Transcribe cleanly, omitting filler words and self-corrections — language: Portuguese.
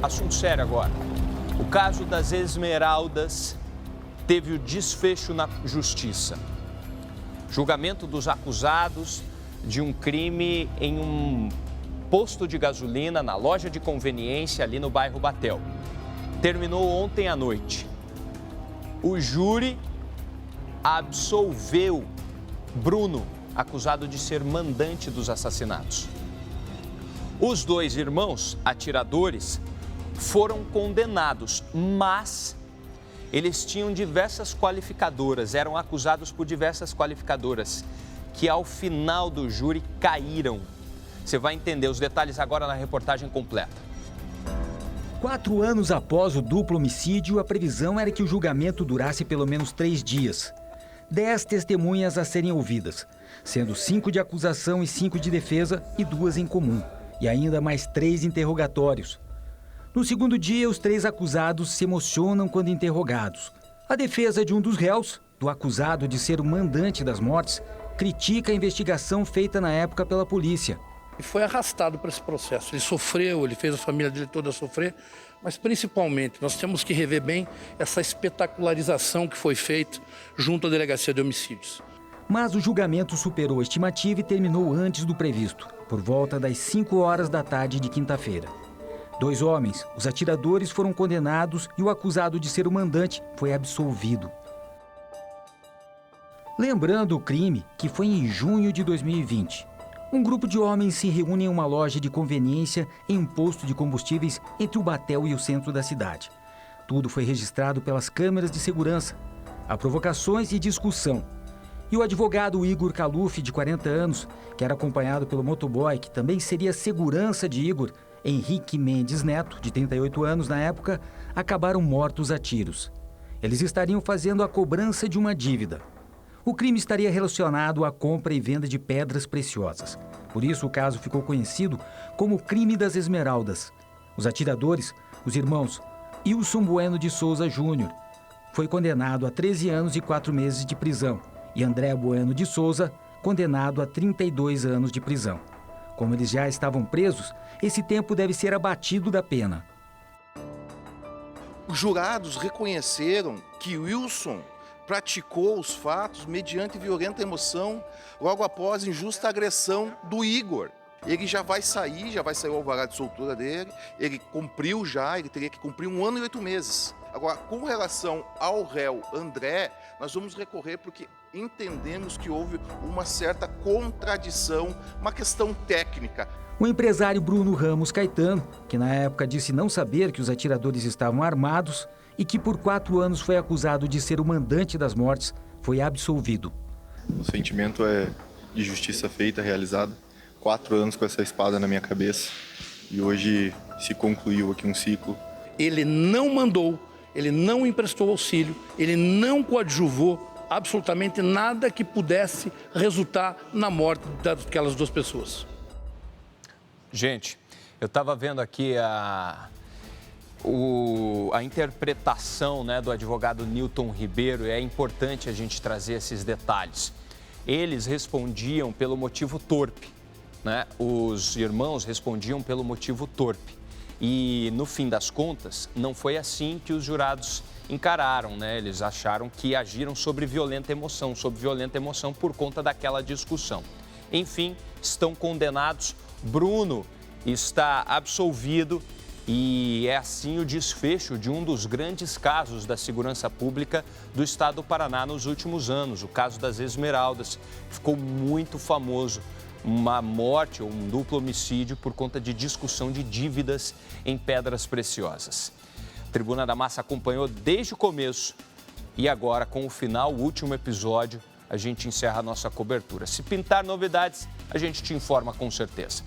Assunto sério agora. O caso das Esmeraldas teve o desfecho na justiça. Julgamento dos acusados de um crime em um posto de gasolina na loja de conveniência ali no bairro Batel. Terminou ontem à noite. O júri absolveu Bruno, acusado de ser mandante dos assassinatos. Os dois irmãos atiradores foram condenados, mas eles tinham diversas qualificadoras, eram acusados por diversas qualificadoras, que ao final do júri caíram. Você vai entender os detalhes agora na reportagem completa. 4 anos após o duplo homicídio, a previsão era que o julgamento durasse pelo menos 3 dias. 10 testemunhas a serem ouvidas, sendo 5 de acusação e 5 de defesa e 2 em comum, e ainda mais 3 interrogatórios. No segundo dia, os 3 acusados se emocionam quando interrogados. A defesa de um dos réus, do acusado de ser o mandante das mortes, critica a investigação feita na época pela polícia. E foi arrastado para esse processo. Ele sofreu, ele fez a família dele toda sofrer, mas principalmente nós temos que rever bem essa espetacularização que foi feita junto à Delegacia de Homicídios. Mas o julgamento superou a estimativa e terminou antes do previsto, por volta das 5 horas da tarde de quinta-feira. 2 homens, os atiradores, foram condenados e o acusado de ser o mandante foi absolvido. Lembrando o crime, que foi em junho de 2020. Um grupo de homens se reúne em uma loja de conveniência em um posto de combustíveis entre o Batel e o centro da cidade. Tudo foi registrado pelas câmeras de segurança. Há provocações e discussão. E o advogado Igor Kaluf, de 40 anos, que era acompanhado pelo motoboy, que também seria segurança de Igor, Henrique Mendes Neto, de 38 anos na época, acabaram mortos a tiros. Eles estariam fazendo a cobrança de uma dívida. O crime estaria relacionado à compra e venda de pedras preciosas. Por isso, o caso ficou conhecido como o crime das Esmeraldas. Os atiradores, os irmãos Ilson Bueno de Souza Júnior, foi condenado a 13 anos e 4 meses de prisão, e André Bueno de Souza, condenado a 32 anos de prisão. Como eles já estavam presos, esse tempo deve ser abatido da pena. Os jurados reconheceram que Wilson praticou os fatos mediante violenta emoção logo após injusta agressão do Igor. Ele já vai sair o alvará de soltura dele, ele cumpriu já, ele teria que cumprir 1 ano e 8 meses. Agora, com relação ao réu André, nós vamos recorrer porque entendemos que houve uma certa contradição, uma questão técnica. O empresário Bruno Ramos Caetano, que na época disse não saber que os atiradores estavam armados e que por 4 anos foi acusado de ser o mandante das mortes, foi absolvido. O sentimento é de justiça feita, realizada. 4 anos com essa espada na minha cabeça e hoje se concluiu aqui um ciclo. Ele não mandou, ele não emprestou auxílio, ele não coadjuvou absolutamente nada que pudesse resultar na morte daquelas 2 pessoas. Gente, eu estava vendo aqui a interpretação, né, do advogado Newton Ribeiro, e é importante a gente trazer esses detalhes. Eles respondiam pelo motivo torpe, né? Os irmãos respondiam pelo motivo torpe. E, no fim das contas, não foi assim que os jurados encararam, né? Eles acharam que agiram sob violenta emoção por conta daquela discussão. Enfim, estão condenados. Bruno está absolvido e é assim o desfecho de um dos grandes casos da segurança pública do estado do Paraná nos últimos anos, o caso das Esmeraldas. Ficou muito famoso, uma morte ou um duplo homicídio por conta de discussão de dívidas em pedras preciosas. A Tribuna da Massa acompanhou desde o começo e agora, com o final, o último episódio, a gente encerra a nossa cobertura. Se pintar novidades, a gente te informa com certeza.